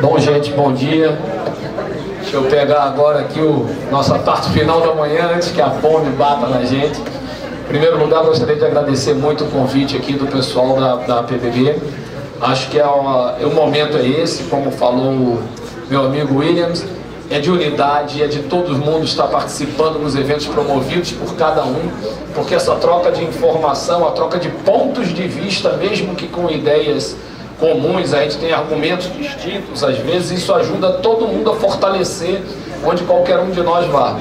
Bom, gente, bom dia. Deixa eu pegar agora aqui nossa parte final da manhã, antes que a fome bata na gente. Em primeiro lugar, gostaria de agradecer muito o convite aqui do pessoal da PBB. Acho que o momento é esse, como falou o meu amigo Williams, é de unidade, é de todo mundo estar participando nos eventos promovidos por cada um, porque essa troca de informação, a troca de pontos de vista, mesmo que com ideias comuns, a gente tem argumentos distintos, às vezes isso ajuda todo mundo a fortalecer onde qualquer um de nós vá.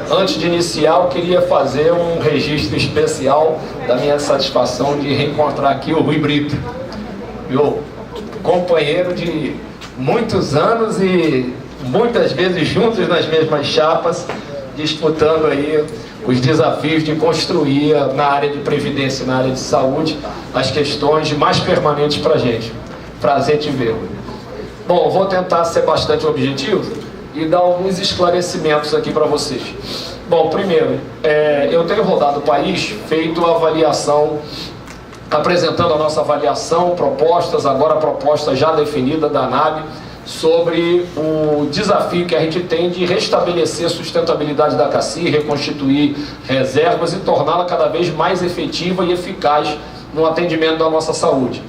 Antes de iniciar, eu queria fazer um registro especial da minha satisfação de reencontrar aqui o Rui Brito, meu companheiro de muitos anos e muitas vezes juntos nas mesmas chapas, disputando aí os desafios de construir na área de previdência, na área de saúde, as questões mais permanentes para a gente. Prazer te ver. Bom, vou tentar ser bastante objetivo e dar alguns esclarecimentos aqui para vocês. Bom, primeiro, eu tenho rodado o país, feito a avaliação, apresentando a nossa avaliação, propostas, agora a proposta já definida da ANAB, sobre o desafio que a gente tem de restabelecer a sustentabilidade da CACI, reconstituir reservas e torná-la cada vez mais efetiva e eficaz no atendimento da nossa saúde.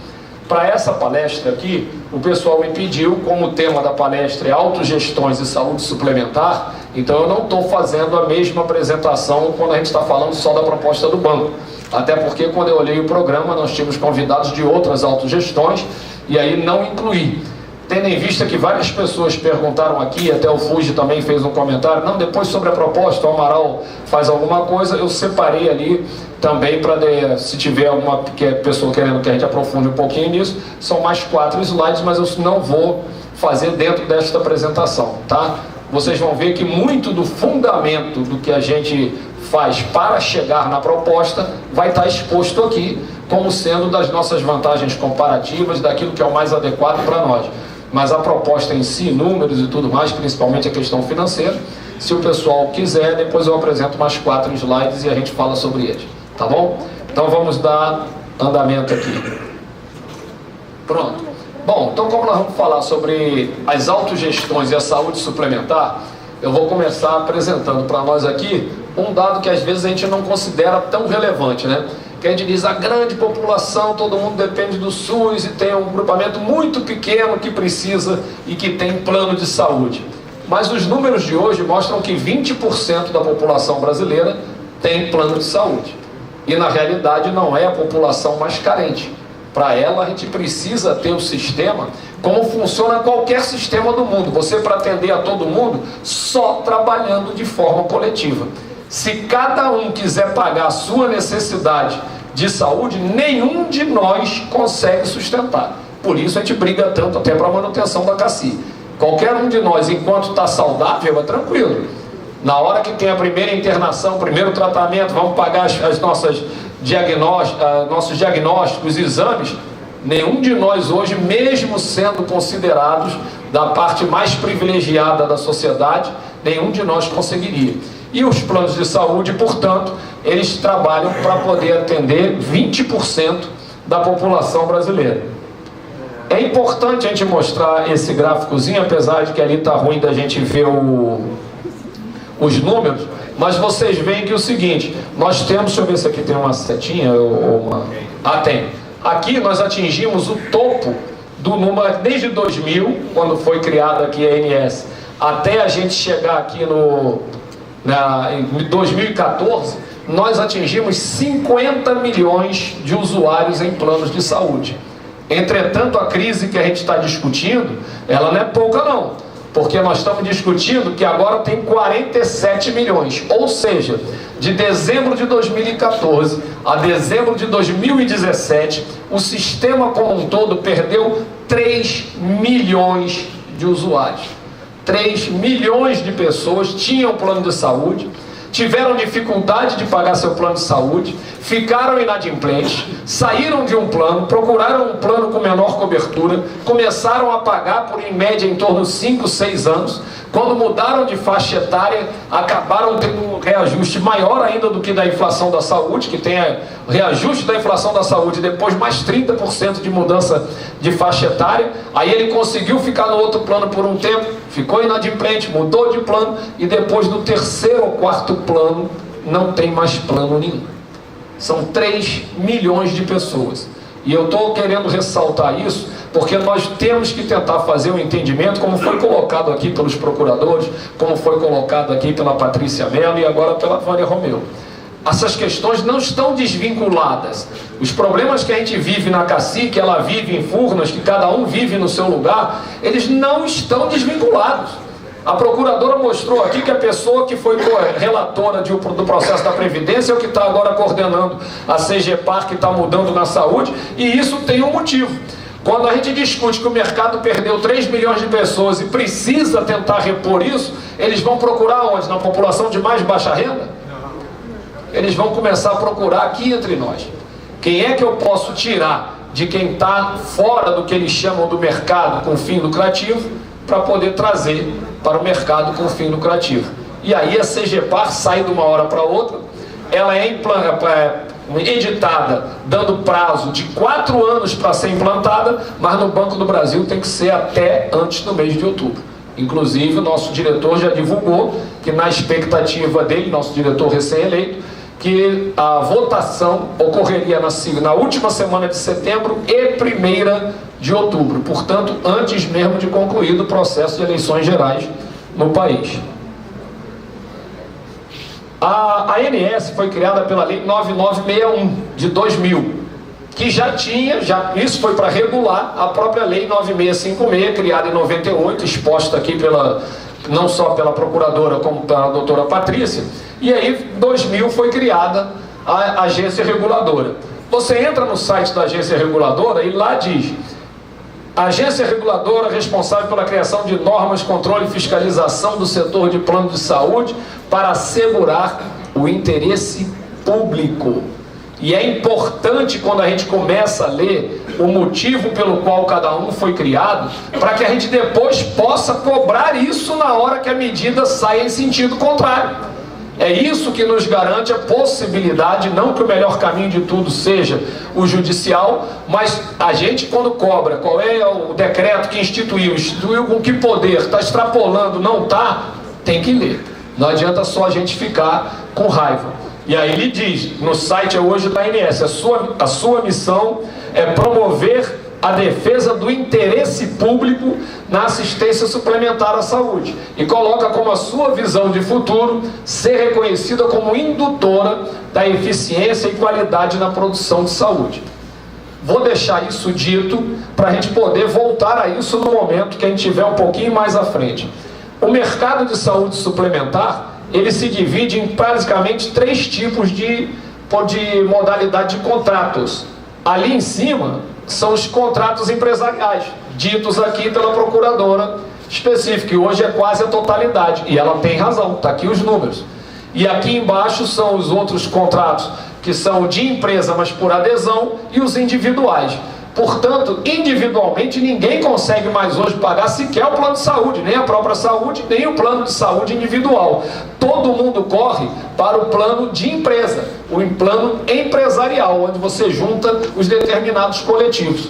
Para essa palestra aqui, o pessoal me pediu, como o tema da palestra é autogestões e saúde suplementar, então eu não estou fazendo a mesma apresentação quando a gente está falando só da proposta do banco. Até porque quando eu olhei o programa, nós tínhamos convidados de outras autogestões e aí não incluí. Tendo em vista que várias pessoas perguntaram aqui, até o Fuji também fez um comentário, não, depois sobre a proposta, o Amaral faz alguma coisa, eu separei ali também para, se tiver alguma pessoa querendo que a gente aprofunde um pouquinho nisso, são mais 4 slides, mas eu não vou fazer dentro desta apresentação, tá? Vocês vão ver que muito do fundamento do que a gente faz para chegar na proposta vai estar exposto aqui, como sendo das nossas vantagens comparativas, daquilo que é o mais adequado para nós. Mas a proposta em si, números e tudo mais, principalmente a questão financeira, se o pessoal quiser, depois eu apresento mais 4 slides e a gente fala sobre eles, tá bom? Então vamos dar andamento aqui. Pronto. Bom, então como nós vamos falar sobre as autogestões e a saúde suplementar, eu vou começar apresentando para nós aqui um dado que às vezes a gente não considera tão relevante, né? Que a gente diz, a grande população, todo mundo depende do SUS e tem um grupamento muito pequeno que precisa e que tem plano de saúde. Mas os números de hoje mostram que 20% da população brasileira tem plano de saúde. E na realidade não é a população mais carente. Para ela a gente precisa ter o sistema como funciona qualquer sistema do mundo. Você, para atender a todo mundo, só trabalhando de forma coletiva. Se cada um quiser pagar a sua necessidade de saúde, nenhum de nós consegue sustentar. Por isso a gente briga tanto até para a manutenção da CACI. Qualquer um de nós, enquanto está saudável, é tranquilo. Na hora que tem a primeira internação, primeiro tratamento, vamos pagar as nossos diagnósticos, exames, nenhum de nós hoje, mesmo sendo considerados da parte mais privilegiada da sociedade, nenhum de nós conseguiria. E os planos de saúde, portanto, eles trabalham para poder atender 20% da população brasileira. É importante a gente mostrar esse gráficozinho, apesar de que ali está ruim da gente ver os números, mas vocês veem que é o seguinte, nós temos, deixa eu ver se aqui tem uma setinha ou uma... Ah, tem. Aqui nós atingimos o topo do número, desde 2000, quando foi criada aqui a ANS, até a gente chegar aqui em 2014, nós atingimos 50 milhões de usuários em planos de saúde. Entretanto, a crise que a gente está discutindo, ela não é pouca não, porque nós estamos discutindo que agora tem 47 milhões, ou seja, de dezembro de 2014 a dezembro de 2017, o sistema como um todo perdeu 3 milhões de usuários. 3 milhões de pessoas tinham plano de saúde, tiveram dificuldade de pagar seu plano de saúde, ficaram inadimplentes, saíram de um plano, procuraram um plano com menor cobertura, começaram a pagar por em média em torno de 5, 6 anos. Quando mudaram de faixa etária, acabaram tendo um reajuste maior ainda do que da inflação da saúde, que tem o reajuste da inflação da saúde, depois mais 30% de mudança de faixa etária. Aí ele conseguiu ficar no outro plano por um tempo, ficou inadimplente, mudou de plano, e depois do terceiro ou quarto plano, não tem mais plano nenhum. São 3 milhões de pessoas. E eu estou querendo ressaltar isso, porque nós temos que tentar fazer um entendimento, como foi colocado aqui pelos procuradores, como foi colocado aqui pela Patrícia Mello e agora pela Vânia Romeu. Essas questões não estão desvinculadas. Os problemas que a gente vive na Cacique, ela vive em Furnas, que cada um vive no seu lugar, eles não estão desvinculados. A procuradora mostrou aqui que a pessoa que foi relatora do processo da Previdência é o que está agora coordenando a CGPAR, que está mudando na saúde, e isso tem um motivo. Quando a gente discute que o mercado perdeu 3 milhões de pessoas e precisa tentar repor isso, eles vão procurar onde? Na população de mais baixa renda? Eles vão começar a procurar aqui entre nós. Quem é que eu posso tirar de quem está fora do que eles chamam do mercado com fim lucrativo, para poder trazer para o mercado com fim lucrativo? E aí a CGPAR sai de uma hora para outra, ela é editada dando prazo de 4 anos para ser implantada, mas no Banco do Brasil tem que ser até antes do mês de outubro. Inclusive o nosso diretor já divulgou que, na expectativa dele, nosso diretor recém-eleito, que a votação ocorreria na última semana de setembro e 1ª de outubro, portanto, antes mesmo de concluído o processo de eleições gerais no país. A ANS foi criada pela Lei 9961 de 2000, que isso foi para regular a própria Lei 9656, criada em 98, exposta aqui não só pela procuradora como pela doutora Patrícia. E aí, em 2000, foi criada a agência reguladora. Você entra no site da agência reguladora e lá diz: a agência reguladora responsável pela criação de normas, controle e fiscalização do setor de plano de saúde para assegurar o interesse público. E é importante, quando a gente começa a ler o motivo pelo qual cada um foi criado, para que a gente depois possa cobrar isso na hora que a medida sai em sentido contrário. É isso que nos garante a possibilidade, não que o melhor caminho de tudo seja o judicial, mas a gente, quando cobra qual é o decreto que instituiu com que poder, está extrapolando, não está, tem que ler. Não adianta só a gente ficar com raiva. E aí ele diz, no site hoje da ANS, a sua missão é promover a defesa do interesse público na assistência suplementar à saúde, e coloca como a sua visão de futuro ser reconhecida como indutora da eficiência e qualidade na produção de saúde. Vou deixar isso dito para a gente poder voltar a isso no momento que a gente tiver um pouquinho mais à frente. O mercado de saúde suplementar, ele se divide em basicamente 3 tipos de modalidade de contratos. Ali em cima são os contratos empresariais, ditos aqui pela procuradora específica, e hoje é quase a totalidade, e ela tem razão, está aqui os números. E aqui embaixo são os outros contratos, que são de empresa, mas por adesão, e os individuais. Portanto, individualmente, ninguém consegue mais hoje pagar sequer o plano de saúde, nem a própria saúde, nem o plano de saúde individual. Todo mundo corre para o plano de empresa, o plano empresarial, onde você junta os determinados coletivos.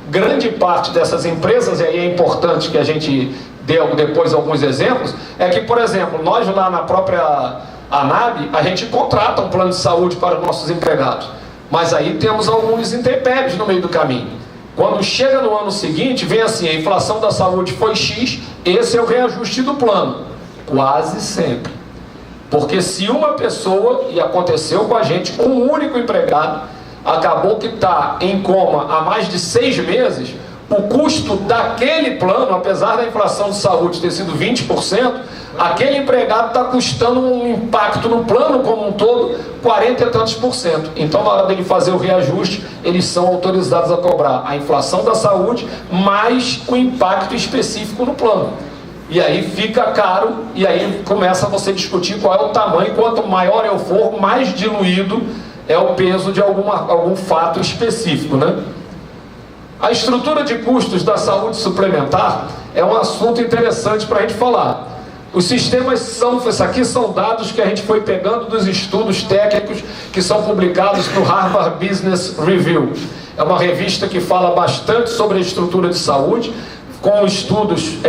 Grande parte dessas empresas, e aí é importante que a gente dê depois alguns exemplos, é que, por exemplo, nós lá na própria ANAB, a gente contrata um plano de saúde para os nossos empregados. Mas aí temos alguns intempéries no meio do caminho. Quando chega no ano seguinte, vem assim: a inflação da saúde foi X, esse é o reajuste do plano. Quase sempre. Porque se uma pessoa, e aconteceu com a gente, um único empregado, acabou que está em coma há mais de 6 meses, o custo daquele plano, apesar da inflação de saúde ter sido 20%, aquele empregado está custando um impacto no plano como um todo, 40 e tantos por cento. Então, na hora dele fazer o reajuste, eles são autorizados a cobrar a inflação da saúde mais o impacto específico no plano. E aí fica caro, e aí começa você a discutir qual é o tamanho. Quanto maior eu for, mais diluído é o peso de algum fato específico, né? A estrutura de custos da saúde suplementar é um assunto interessante para a gente falar. Os sistemas isso aqui são dados que a gente foi pegando dos estudos técnicos que são publicados no Harvard Business Review. É uma revista que fala bastante sobre a estrutura de saúde, com estudos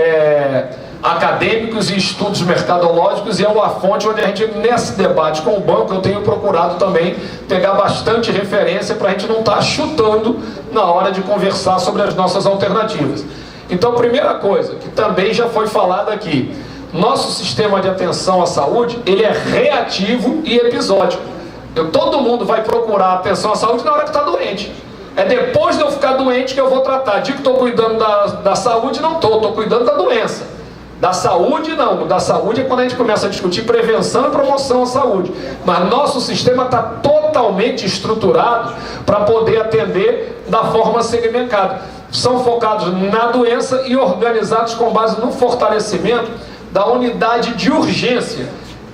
acadêmicos e estudos mercadológicos, e é uma fonte onde a gente, nesse debate com o banco, eu tenho procurado também pegar bastante referência para a gente não estar chutando na hora de conversar sobre as nossas alternativas. Então, primeira coisa, que também já foi falada aqui, nosso sistema de atenção à saúde, ele é reativo e episódico. Todo mundo vai procurar atenção à saúde na hora que está doente. É depois de eu ficar doente que eu vou tratar. Digo que estou cuidando da saúde, não estou cuidando da doença. Da saúde, não. Da saúde é quando a gente começa a discutir prevenção e promoção à saúde. Mas nosso sistema está totalmente estruturado para poder atender da forma segmentada. São focados na doença e organizados com base no fortalecimento da unidade de urgência,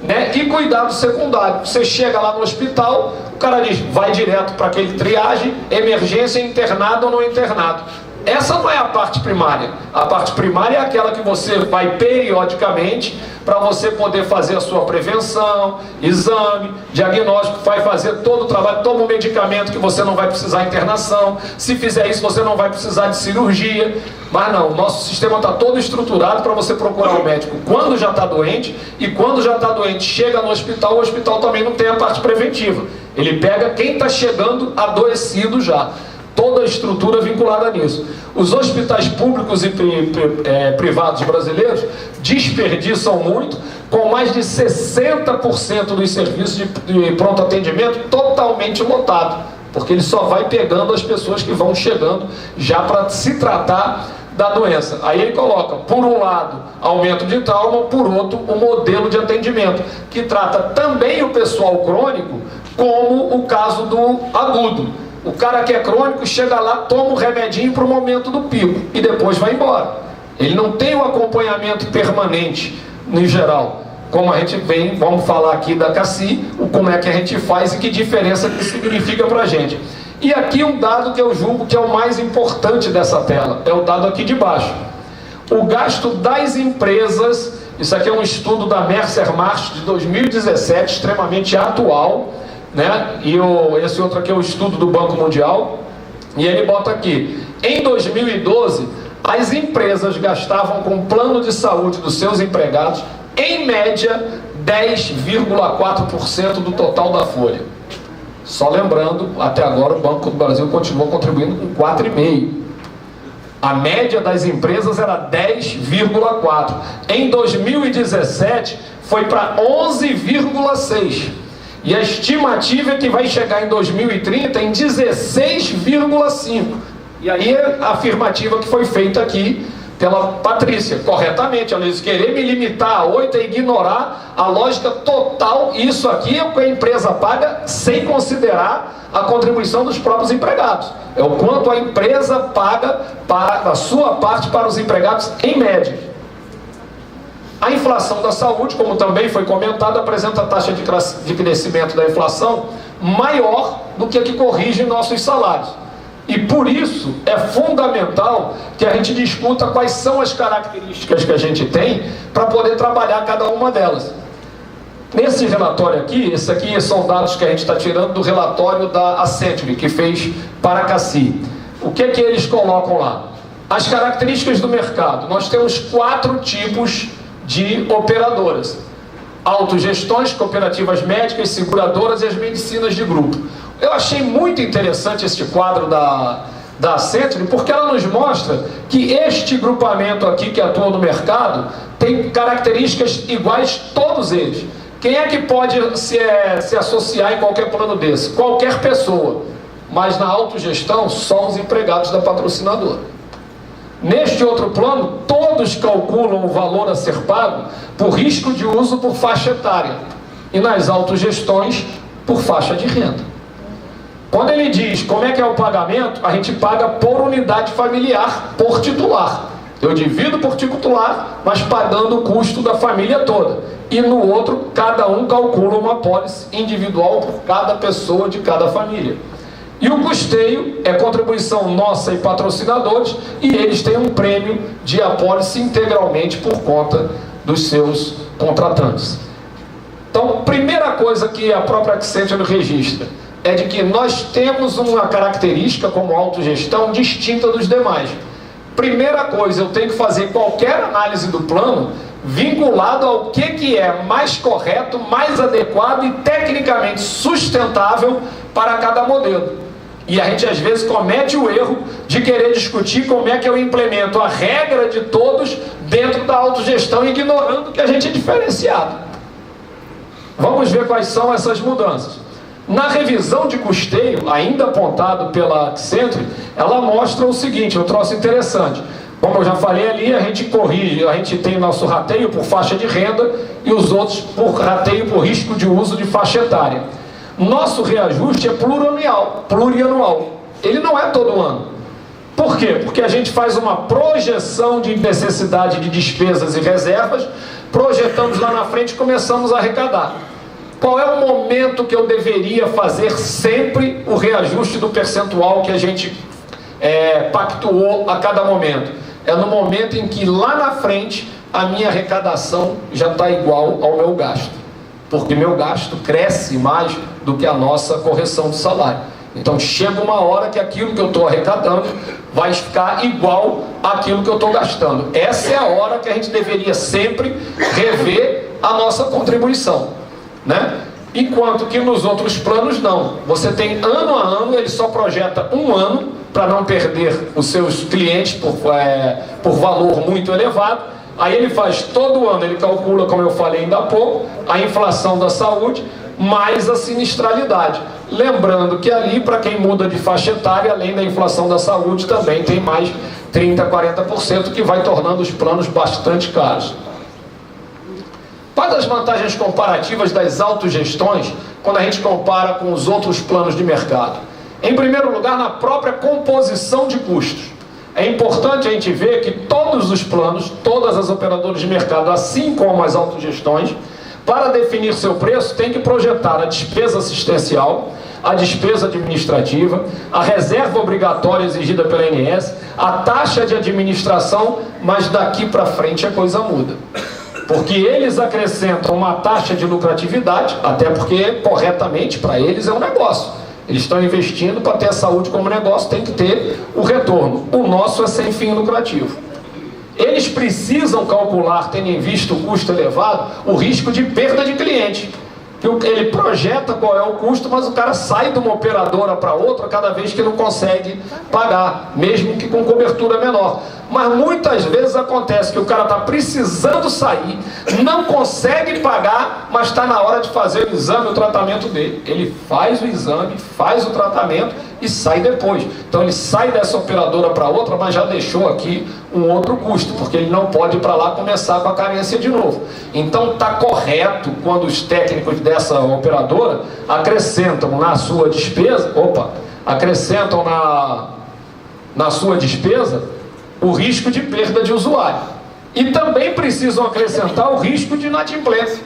né? E cuidado secundário. Você chega lá no hospital, o cara diz, vai direto para aquele triagem, emergência, internado ou não internado. Essa não é a parte primária. A parte primária é aquela que você vai periodicamente para você poder fazer a sua prevenção, exame, diagnóstico, vai fazer todo o trabalho, toma um medicamento que você não vai precisar de internação. Se fizer isso, você não vai precisar de cirurgia. Mas não, o nosso sistema está todo estruturado para você procurar o médico quando já está doente, e quando já está doente, chega no hospital, o hospital também não tem a parte preventiva. Ele pega quem está chegando adoecido já. Toda a estrutura vinculada nisso. Os hospitais públicos e privados brasileiros desperdiçam muito, com mais de 60% dos serviços de pronto atendimento totalmente lotado, porque ele só vai pegando as pessoas que vão chegando já para se tratar da doença. Aí ele coloca, por um lado, aumento de trauma, por outro, o modelo de atendimento, que trata também o pessoal crônico, como o caso do agudo. O cara que é crônico chega lá, toma um remedinho para o momento do pico e depois vai embora. Ele não tem um acompanhamento permanente, no geral. Como a gente vem, vamos falar aqui da CACI, como é que a gente faz e que diferença que significa para a gente. E aqui um dado que eu julgo que é o mais importante dessa tela, é o dado aqui de baixo. O gasto das empresas, isso aqui é um estudo da Mercer Marsh de 2017, extremamente atual, né? E esse outro aqui é o estudo do Banco Mundial, e ele bota aqui, em 2012, as empresas gastavam com o plano de saúde dos seus empregados, em média, 10,4% do total da folha. Só lembrando, até agora o Banco do Brasil continuou contribuindo com 4,5%. A média das empresas era 10,4%. Em 2017, foi para 11,6%. E a estimativa é que vai chegar em 2030 em 16,5%. E aí a afirmativa que foi feita aqui pela Patrícia, corretamente, ela diz, querer me limitar a 8 é ignorar a lógica total. Isso aqui é o que a empresa paga sem considerar a contribuição dos próprios empregados. É o quanto a empresa paga para a sua parte para os empregados em média. A inflação da saúde, como também foi comentado, apresenta a taxa de crescimento da inflação maior do que a que corrige nossos salários. E por isso é fundamental que a gente discuta quais são as características que a gente tem para poder trabalhar cada uma delas. Nesse relatório aqui, esse aqui são dados que a gente está tirando do relatório da Accenture, que fez para a CACI. O que que eles colocam lá? As características do mercado. Nós temos 4 tipos de operadoras: autogestões, cooperativas médicas, seguradoras e as medicinas de grupo. Eu achei muito interessante este quadro da Accenture, porque ela nos mostra que este grupamento aqui que atua no mercado tem características iguais, todos eles. Quem é que pode se associar em qualquer plano desse? Qualquer pessoa. Mas na autogestão, só os empregados da patrocinadora. Neste outro plano, todos calculam o valor a ser pago por risco de uso por faixa etária. E nas autogestões, por faixa de renda. Quando ele diz como é que é o pagamento, a gente paga por unidade familiar, por titular. Eu divido por titular, mas pagando o custo da família toda. E no outro, cada um calcula uma apólice individual por cada pessoa de cada família. E o custeio é contribuição nossa e patrocinadores, e eles têm um prêmio de apólice integralmente por conta dos seus contratantes. Então, primeira coisa que a própria Accenture registra é de que nós temos uma característica como autogestão distinta dos demais. Primeira coisa, eu tenho que fazer qualquer análise do plano vinculado ao que é mais correto, mais adequado e tecnicamente sustentável para cada modelo. E a gente às vezes comete o erro de querer discutir como é que eu implemento a regra de todos dentro da autogestão, ignorando que a gente é diferenciado. Vamos ver quais são essas mudanças. Na revisão de custeio, ainda apontado pela Accenture, ela mostra o seguinte, um troço interessante. Como eu já falei ali, a gente corrige, a gente tem nosso rateio por faixa de renda e os outros por rateio por risco de uso de faixa etária. Nosso reajuste é plurianual. Ele não é todo ano. Por quê? Porque a gente faz uma projeção de necessidade de despesas e reservas, projetamos lá na frente e começamos a arrecadar. Qual é o momento que eu deveria fazer sempre o reajuste do percentual que a gente pactuou a cada momento? É no momento em que lá na frente a minha arrecadação já está igual ao meu gasto. Porque meu gasto cresce mais do que a nossa correção de salário. Então chega uma hora que aquilo que eu estou arrecadando vai ficar igual àquilo que eu estou gastando. Essa é a hora que a gente deveria sempre rever a nossa contribuição, né? Enquanto que nos outros planos não. Você tem ano a ano, ele só projeta um ano para não perder os seus clientes por valor muito elevado. Aí ele faz todo ano, ele calcula, como eu falei ainda há pouco, a inflação da saúde mais a sinistralidade. Lembrando que ali, para quem muda de faixa etária, além da inflação da saúde, também tem mais 30%, 40%, que vai tornando os planos bastante caros. Quais as vantagens comparativas das autogestões quando a gente compara com os outros planos de mercado? Em primeiro lugar, na própria composição de custos. É importante a gente ver que todos os planos, todas as operadoras de mercado, assim como as autogestões, para definir seu preço, tem que projetar a despesa assistencial, a despesa administrativa, a reserva obrigatória exigida pela ANS, a taxa de administração, mas daqui para frente a coisa muda. Porque eles acrescentam uma taxa de lucratividade, até porque corretamente para eles é um negócio. Eles estão investindo para ter a saúde como negócio, tem que ter o retorno. O nosso é sem fim lucrativo. Eles precisam calcular, tendo em vista o custo elevado, o risco de perda de cliente. Ele projeta qual é o custo, mas o cara sai de uma operadora para outra cada vez que não consegue pagar, mesmo que com cobertura menor. Mas muitas vezes acontece que o cara está precisando sair, não consegue pagar, mas está na hora de fazer o exame, o tratamento dele. Ele faz o exame, faz o tratamento e sai depois. Então ele sai dessa operadora para outra, mas já deixou aqui um outro custo, porque ele não pode ir para lá começar com a carência de novo. Então está correto quando os técnicos dessa operadora acrescentam na sua despesa, acrescentam na sua despesa o risco de perda de usuário. E também precisam acrescentar o risco de inadimplência.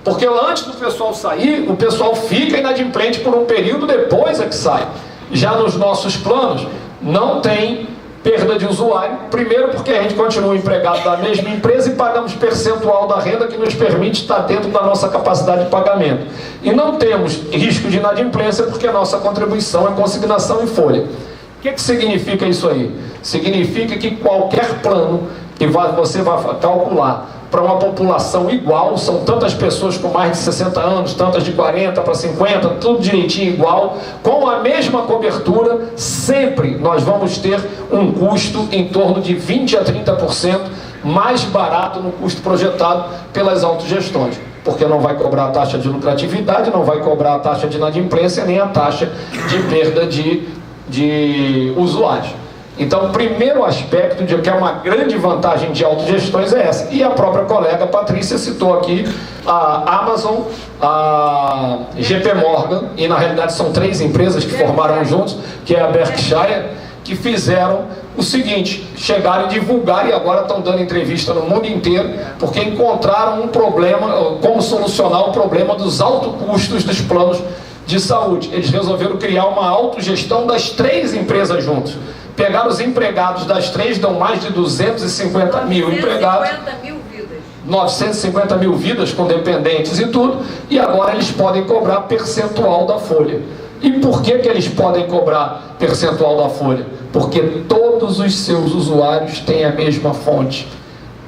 Porque antes do pessoal sair, o pessoal fica inadimplente por um período, depois é que sai. Já nos nossos planos, não tem perda de usuário. Primeiro porque a gente continua empregado da mesma empresa e pagamos percentual da renda que nos permite estar dentro da nossa capacidade de pagamento. E não temos risco de inadimplência porque a nossa contribuição é consignação em folha. O que significa isso aí? Significa que qualquer plano que você vai calcular para uma população igual, são tantas pessoas com mais de 60 anos, tantas de 40 para 50, tudo direitinho igual, com a mesma cobertura, sempre nós vamos ter um custo em torno de 20% a 30% mais barato no custo projetado pelas autogestões. Porque não vai cobrar a taxa de lucratividade, não vai cobrar a taxa de inadimplência, nem a taxa de perda de usuários. Então, o primeiro aspecto de que é uma grande vantagem de autogestões é essa. E a própria colega Patrícia citou aqui a Amazon, a GP Morgan, e na realidade são 3 empresas que formaram juntos, que é a Berkshire, que fizeram o seguinte, chegaram e divulgaram, e agora estão dando entrevista no mundo inteiro, porque encontraram um problema, como solucionar o problema dos altos custos dos planos de saúde. Eles resolveram criar uma autogestão das 3 empresas juntos. Pegaram os empregados das 3, dão mais de 250 mil empregados. 950 mil vidas com dependentes e tudo, e agora eles podem cobrar percentual da folha. E por que eles podem cobrar percentual da folha? Porque todos os seus usuários têm a mesma fonte.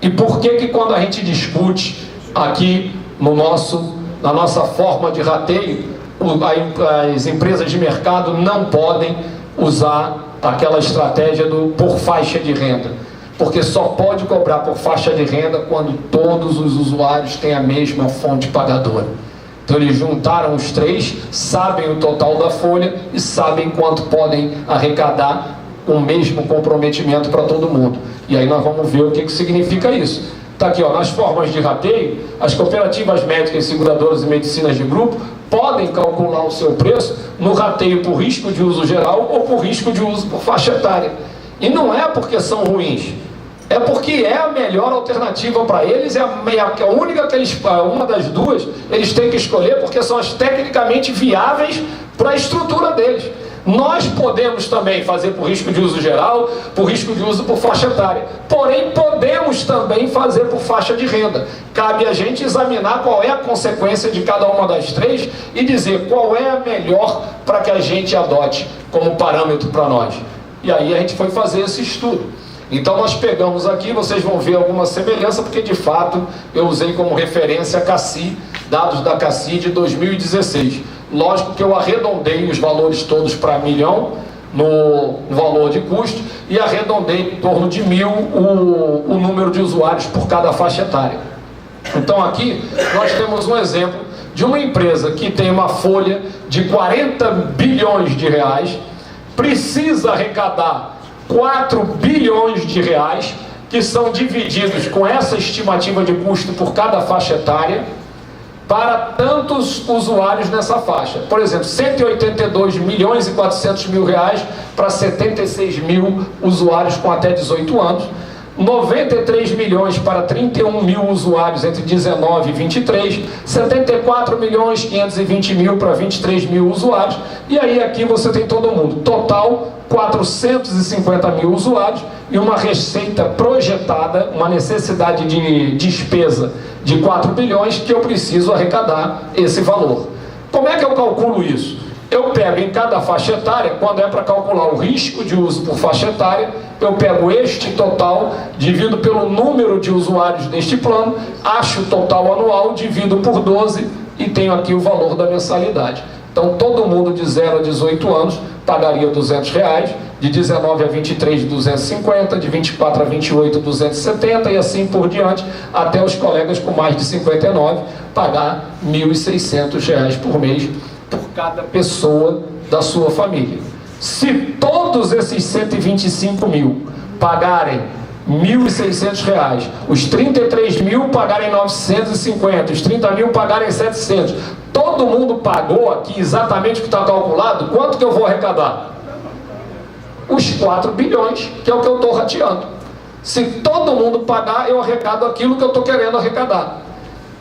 E por que quando a gente discute aqui na nossa forma de rateio, as empresas de mercado não podem usar aquela estratégia do por faixa de renda? Porque só pode cobrar por faixa de renda quando todos os usuários têm a mesma fonte pagadora. Então eles juntaram os 3, sabem o total da folha e sabem quanto podem arrecadar com o mesmo comprometimento para todo mundo. E aí nós vamos ver o que significa isso. Está aqui, ó, nas formas de rateio, as cooperativas médicas, seguradoras e medicinas de grupo podem calcular o seu preço no rateio por risco de uso geral ou por risco de uso por faixa etária. E não é porque são ruins, é porque é a melhor alternativa para eles, é a única que uma das duas, eles têm que escolher porque são as tecnicamente viáveis para a estrutura deles. Nós podemos também fazer por risco de uso geral, por risco de uso por faixa etária, porém podemos também fazer por faixa de renda. Cabe a gente examinar qual é a consequência de cada uma das 3 e dizer qual é a melhor para que a gente adote como parâmetro para nós. E aí a gente foi fazer esse estudo. Então nós pegamos aqui, vocês vão ver alguma semelhança, porque de fato eu usei como referência a CACI, dados da CACI de 2016. Lógico que eu arredondei os valores todos para 1 milhão no valor de custo e arredondei em torno de 1.000 o número de usuários por cada faixa etária. Então aqui nós temos um exemplo de uma empresa que tem uma folha de 40 bilhões de reais, precisa arrecadar 4 bilhões de reais, que são divididos com essa estimativa de custo por cada faixa etária, para tantos usuários nessa faixa. Por exemplo, 182 milhões e 400 mil reais para 76 mil usuários com até 18 anos, 93 milhões para 31 mil usuários entre 19 e 23, 74 milhões 520 mil para 23 mil usuários, e aí aqui você tem todo mundo. Total, 450 mil usuários e uma receita projetada, uma necessidade de despesa de 4 bilhões que eu preciso arrecadar esse valor. Como é que eu calculo isso? Eu pego em cada faixa etária, quando é para calcular o risco de uso por faixa etária, eu pego este total, divido pelo número de usuários deste plano, acho o total anual, divido por 12 e tenho aqui o valor da mensalidade. Então todo mundo de 0 a 18 anos pagaria R$200, de 19 a 23, 250, de 24 a 28, 270 e assim por diante, até os colegas com mais de 59 pagar R$1.600 por mês por cada pessoa da sua família. Se todos esses 125 mil pagarem R$1.600, os 33 mil pagarem 950, os 30 mil pagarem 700, todo mundo pagou aqui exatamente o que está calculado, quanto que eu vou arrecadar? Os 4 bilhões, que é o que eu estou rateando. Se todo mundo pagar, eu arrecado aquilo que eu estou querendo arrecadar.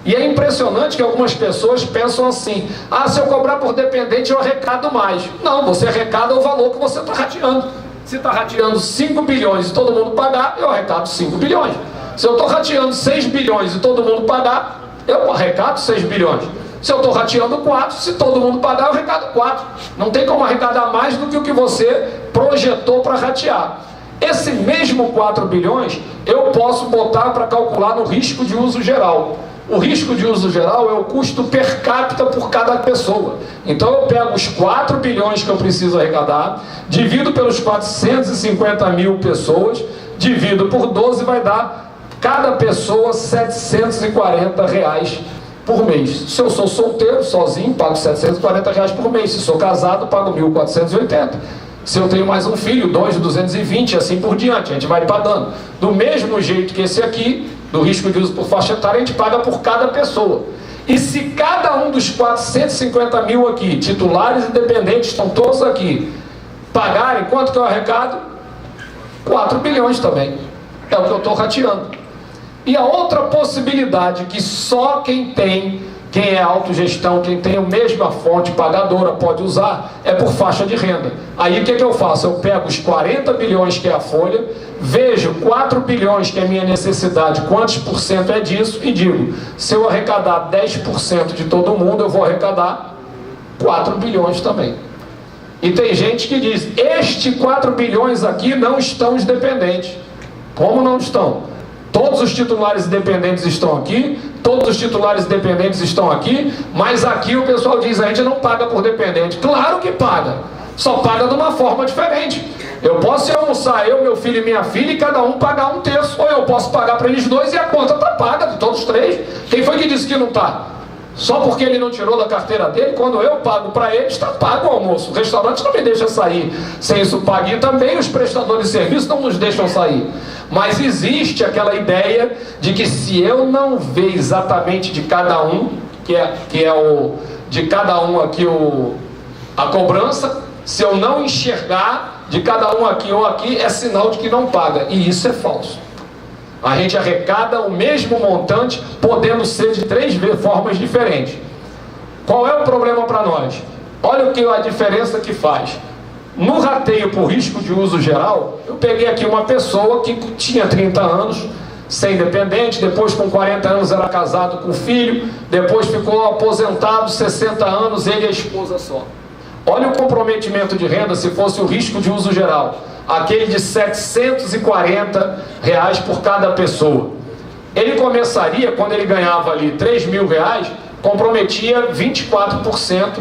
E é impressionante que algumas pessoas pensam assim: ah, se eu cobrar por dependente eu arrecado mais. Não, você arrecada o valor que você está rateando. Se está rateando 5 bilhões e todo mundo pagar, eu arrecado 5 bilhões. Se eu estou rateando 6 bilhões e todo mundo pagar, eu arrecado 6 bilhões. Se eu estou rateando 4, se todo mundo pagar, eu arrecado 4. Não tem como arrecadar mais do que o que você projetou para ratear. Esse mesmo 4 bilhões, eu posso botar para calcular no risco de uso geral. O risco de uso geral é o custo per capita por cada pessoa. Então eu pego os 4 bilhões que eu preciso arrecadar, divido pelos 450 mil pessoas, divido por 12, vai dar cada pessoa R$740 por mês. Se eu sou solteiro, sozinho, pago R$740 por mês. Se sou casado, pago 1.480. Se eu tenho mais um filho, 220, assim por diante, a gente vai pagando. Do mesmo jeito que esse aqui, do risco de uso por faixa etária, a gente paga por cada pessoa. E se cada um dos 450 mil aqui, titulares e dependentes, estão todos aqui, pagarem, quanto que eu arrecado? 4 bilhões também. É o que eu estou rateando. E a outra possibilidade que só quem é autogestão, quem tem a mesma fonte pagadora pode usar, é por faixa de renda. Aí o que eu faço? Eu pego os 40 bilhões que é a folha, vejo 4 bilhões que é a minha necessidade, quantos por cento é disso, e digo, se eu arrecadar 10% de todo mundo, eu vou arrecadar 4 bilhões também. E tem gente que diz, estes 4 bilhões aqui não estão os dependentes. Como não estão? Todos os titulares independentes estão aqui, todos os titulares independentes estão aqui, mas aqui o pessoal diz, a gente não paga por dependente. Claro que paga, só paga de uma forma diferente. Eu posso ir almoçar, eu, meu filho e minha filha, e cada um pagar 1/3, ou eu posso pagar para eles dois e a conta está paga de todos os três. Quem foi que disse que não está? Só porque ele não tirou da carteira dele, quando eu pago para ele, está pago o almoço. O restaurante não me deixa sair sem isso pago. E também os prestadores de serviço não nos deixam sair. Mas existe aquela ideia de que se eu não ver exatamente de cada um, que é o de cada um aqui a cobrança, se eu não enxergar de cada um aqui ou aqui, é sinal de que não paga. E isso é falso. A gente arrecada o mesmo montante, podendo ser de 3 formas diferentes. Qual é o problema para nós? Olha a diferença que faz. No rateio por risco de uso geral, eu peguei aqui uma pessoa que tinha 30 anos, sem dependente, depois com 40 anos era casado com filho, depois ficou aposentado, 60 anos, ele e a esposa só. Olha o comprometimento de renda se fosse o risco de uso geral. Aquele de R$ 740 por cada pessoa. Ele começaria, quando ele ganhava ali R$3.000, comprometia 24%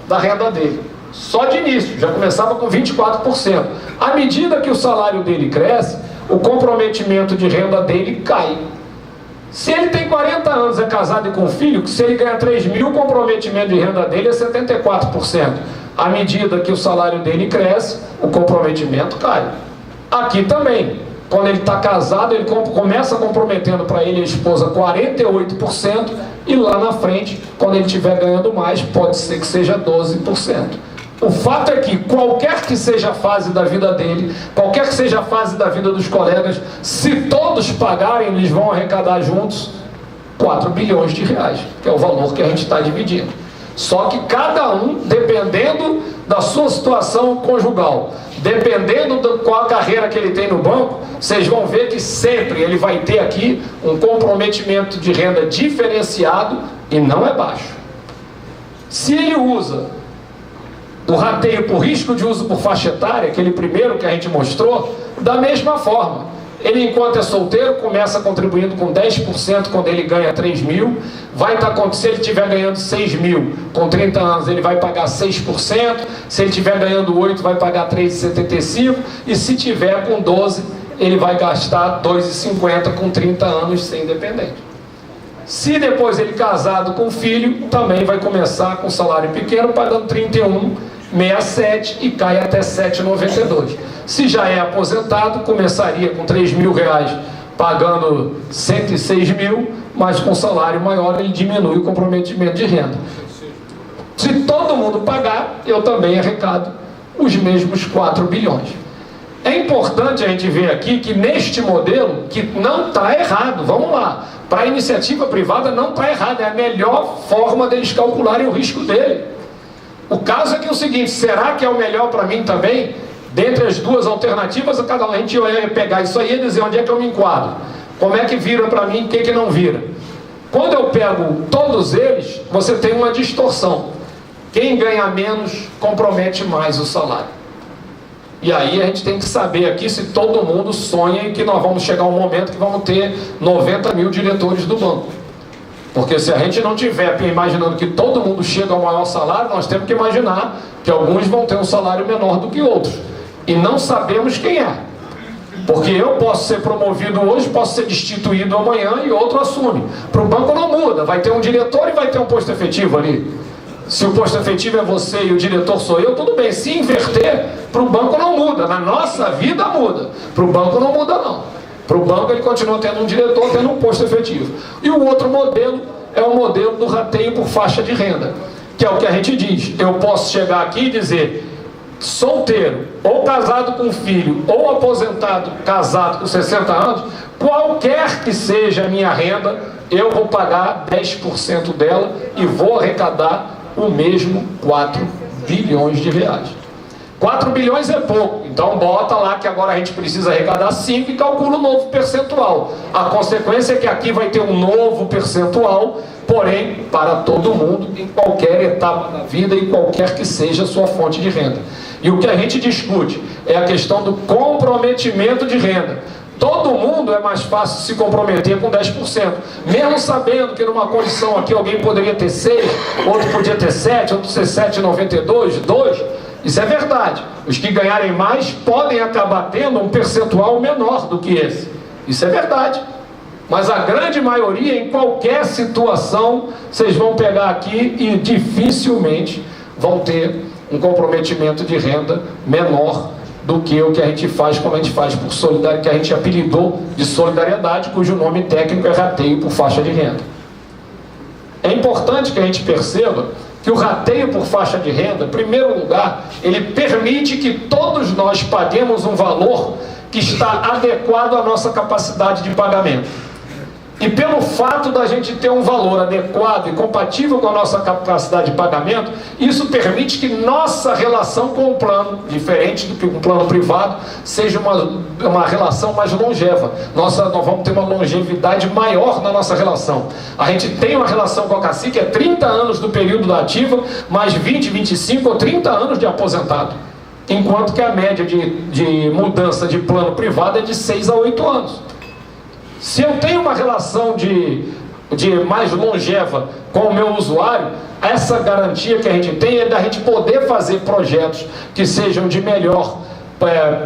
da renda dele. Só de início, já começava com 24%. À medida que o salário dele cresce, o comprometimento de renda dele cai. Se ele tem 40 anos, é casado e com filho, se ele ganha 3.000, o comprometimento de renda dele é 74%. À medida que o salário dele cresce, o comprometimento cai. Aqui também, quando ele está casado, ele começa comprometendo para ele e a esposa 48%, e lá na frente, quando ele estiver ganhando mais, pode ser que seja 12%. O fato é que, qualquer que seja a fase da vida dele, qualquer que seja a fase da vida dos colegas, se todos pagarem, eles vão arrecadar juntos 4 bilhões de reais, que é o valor que a gente está dividindo. Só que cada um, dependendo da sua situação conjugal, dependendo de qual carreira que ele tem no banco, vocês vão ver que sempre ele vai ter aqui um comprometimento de renda diferenciado e não é baixo. Se ele usa o rateio por risco de uso por faixa etária, aquele primeiro que a gente mostrou, da mesma forma. Ele, enquanto é solteiro, começa contribuindo com 10% quando ele ganha 3.000, se ele estiver ganhando 6.000 com 30 anos, ele vai pagar 6%, se ele estiver ganhando 8, vai pagar 3,75%, e se tiver com 12, ele vai gastar 2,50 com 30 anos sem dependente. Se depois ele casado com filho, também vai começar com salário pequeno, pagando 31,67 e cai até 7,92. Se já é aposentado, começaria com R$3.000, pagando 106.000, mas com salário maior ele diminui o comprometimento de renda. Se todo mundo pagar, eu também arrecado os mesmos 4 bilhões. É importante a gente ver aqui que neste modelo, que não está errado, vamos lá, para a iniciativa privada não está errado, é a melhor forma deles calcularem o risco dele. O caso é que é o seguinte, será que é o melhor para mim também? Dentre as duas alternativas, a gente ia pegar isso aí e dizer onde é que eu me enquadro. Como é que vira para mim, o que não vira? Quando eu pego todos eles, você tem uma distorção. Quem ganha menos, compromete mais o salário. E aí a gente tem que saber aqui se todo mundo sonha que nós vamos chegar a um momento que vamos ter 90 mil diretores do banco. Porque se a gente não tiver imaginando que todo mundo chega ao maior salário, nós temos que imaginar que alguns vão ter um salário menor do que outros. E não sabemos quem é. Porque eu posso ser promovido hoje, posso ser destituído amanhã e outro assume. Para o banco não muda, vai ter um diretor e vai ter um posto efetivo ali. Se o posto efetivo é você e o diretor sou eu, tudo bem. Se inverter, para o banco não muda. Na nossa vida muda. Para o banco não muda não. Para o banco ele continua tendo um diretor, tendo um posto efetivo. E o outro modelo é o modelo do rateio por faixa de renda, que é o que a gente diz. Eu posso chegar aqui e dizer, solteiro, ou casado com filho, ou aposentado, casado com 60 anos, qualquer que seja a minha renda, eu vou pagar 10% dela e vou arrecadar o mesmo 4 bilhões de reais. 4 bilhões é pouco, então bota lá que agora a gente precisa arrecadar 5 e calcula um novo percentual. A consequência é que aqui vai ter um novo percentual, porém para todo mundo, em qualquer etapa da vida e qualquer que seja a sua fonte de renda. E o que a gente discute é a questão do comprometimento de renda. Todo mundo é mais fácil se comprometer com 10%, mesmo sabendo que numa condição aqui alguém poderia ter 6, outro podia ter 7, outro ter 7,92, 2. Isso é verdade. Os que ganharem mais podem acabar tendo um percentual menor do que esse. Isso é verdade. Mas a grande maioria, em qualquer situação, vocês vão pegar aqui e dificilmente vão ter um comprometimento de renda menor do que o que a gente faz quando a gente faz por solidariedade, que a gente apelidou de solidariedade, cujo nome técnico é rateio por faixa de renda. É importante que a gente perceba que o rateio por faixa de renda, em primeiro lugar, ele permite que todos nós paguemos um valor que está adequado à nossa capacidade de pagamento. E pelo fato da gente ter um valor adequado e compatível com a nossa capacidade de pagamento, isso permite que nossa relação com o plano, diferente do que um plano privado, seja uma relação mais longeva. Nós vamos ter uma longevidade maior na nossa relação. A gente tem uma relação com a CACI que é 30 anos do período da ativa, mais 20, 25 ou 30 anos de aposentado. Enquanto que a média de mudança de plano privado é de 6 a 8 anos. Se eu tenho uma relação de mais longeva com o meu usuário, essa garantia que a gente tem é da gente poder fazer projetos que sejam de melhor,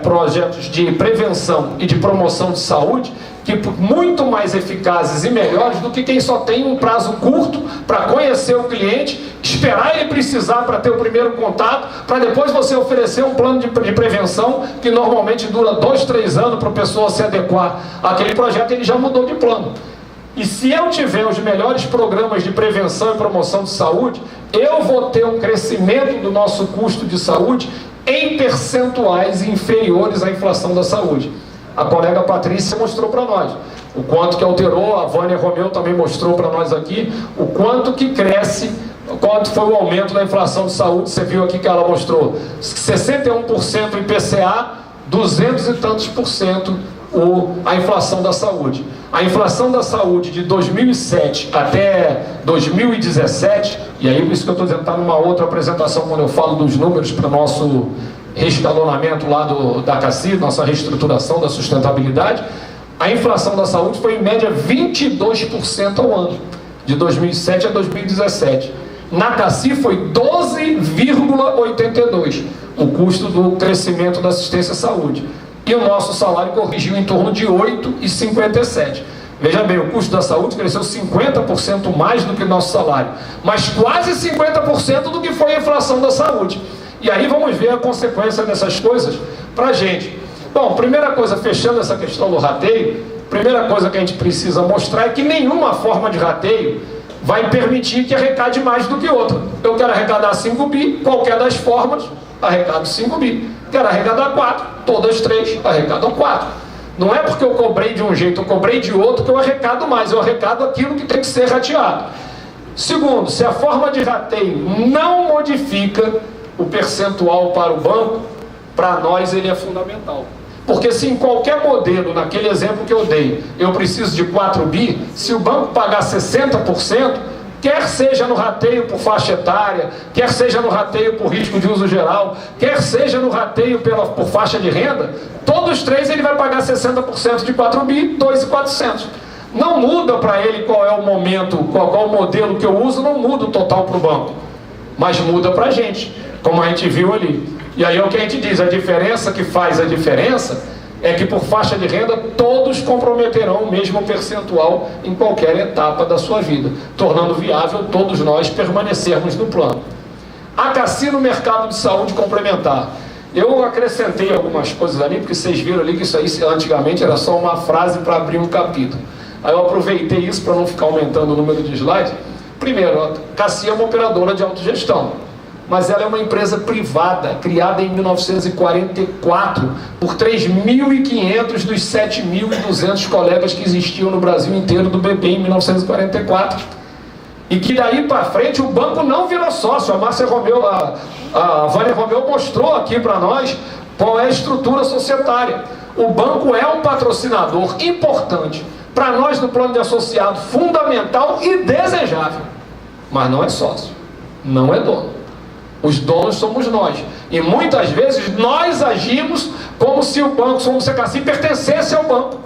projetos de prevenção e de promoção de saúde, que muito mais eficazes e melhores do que quem só tem um prazo curto para conhecer o cliente, esperar ele precisar para ter o primeiro contato, para depois você oferecer um plano de prevenção que normalmente dura 2, 3 anos para a pessoa se adequar àquele projeto. Ele já mudou de plano. E se eu tiver os melhores programas de prevenção e promoção de saúde, eu vou ter um crescimento do nosso custo de saúde em percentuais inferiores à inflação da saúde. A colega Patrícia mostrou para nós o quanto que alterou, a Vânia Romeu também mostrou para nós aqui o quanto que cresce, quanto foi o aumento da inflação de saúde. Você viu aqui que ela mostrou 61% IPCA, 200 e tantos por cento a inflação da saúde. A inflação da saúde de 2007 até 2017, e aí por isso que eu estou dizendo, está numa outra apresentação quando eu falo dos números para o nosso reescalonamento lá da CACI, nossa reestruturação da sustentabilidade, a inflação da saúde foi em média 22% ao ano, de 2007 a 2017. Na CACI foi 12,82% o custo do crescimento da assistência à saúde. E o nosso salário corrigiu em torno de 8,57%. Veja bem, o custo da saúde cresceu 50% mais do que o nosso salário, mas quase 50% do que foi a inflação da saúde. E aí vamos ver a consequência dessas coisas para a gente. Bom, primeira coisa, fechando essa questão do rateio, primeira coisa que a gente precisa mostrar é que nenhuma forma de rateio vai permitir que arrecade mais do que outra. Eu quero arrecadar 5 bi, qualquer das formas, arrecado 5 bi. Quero arrecadar 4, todas 3, arrecado 4. Não é porque eu cobrei de um jeito, eu cobrei de outro que eu arrecado mais, eu arrecado aquilo que tem que ser rateado. Segundo, se a forma de rateio não modifica o percentual para o banco, para nós ele é fundamental. Porque se em qualquer modelo, naquele exemplo que eu dei, eu preciso de 4 bi, se o banco pagar 60%, quer seja no rateio por faixa etária, quer seja no rateio por risco de uso geral, quer seja no rateio por faixa de renda, todos 3 ele vai pagar 60% de 4 bi, 2.400. Não muda para ele qual é o momento, qual é o modelo que eu uso, não muda o total para o banco, mas muda para a gente, como a gente viu ali. E aí é o que a gente diz, a diferença que faz a diferença é que por faixa de renda todos comprometerão o mesmo percentual em qualquer etapa da sua vida, tornando viável todos nós permanecermos no plano. A CACI no mercado de saúde complementar. Eu acrescentei algumas coisas ali, porque vocês viram ali que isso aí antigamente era só uma frase para abrir um capítulo. Aí eu aproveitei isso para não ficar aumentando o número de slides. Primeiro, a CACI é uma operadora de autogestão. mas ela é uma empresa privada, criada em 1944, por 3.500 dos 7.200 colegas que existiam no Brasil inteiro do BB em 1944. E que daí para frente o banco não virou sócio. A Márcia Romeu, a Vânia Romeu mostrou aqui para nós qual é a estrutura societária. O banco é um patrocinador importante para nós no plano de associado, fundamental e desejável, mas não é sócio, não é dono. Os donos somos nós, e muitas vezes nós agimos como se o banco, como se a Cassi pertencesse ao banco.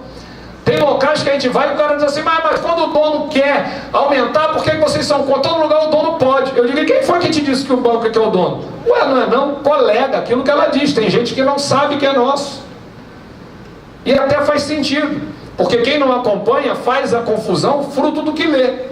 Tem locais que a gente vai e o cara diz assim, mas quando o dono quer aumentar, por que vocês são contra? Todo lugar o dono pode. Eu digo, e quem foi que te disse que o banco é que é o dono? Ué, não é não? Colega, aquilo que ela diz. Tem gente que não sabe que é nosso. E até faz sentido, porque quem não acompanha faz a confusão fruto do que lê.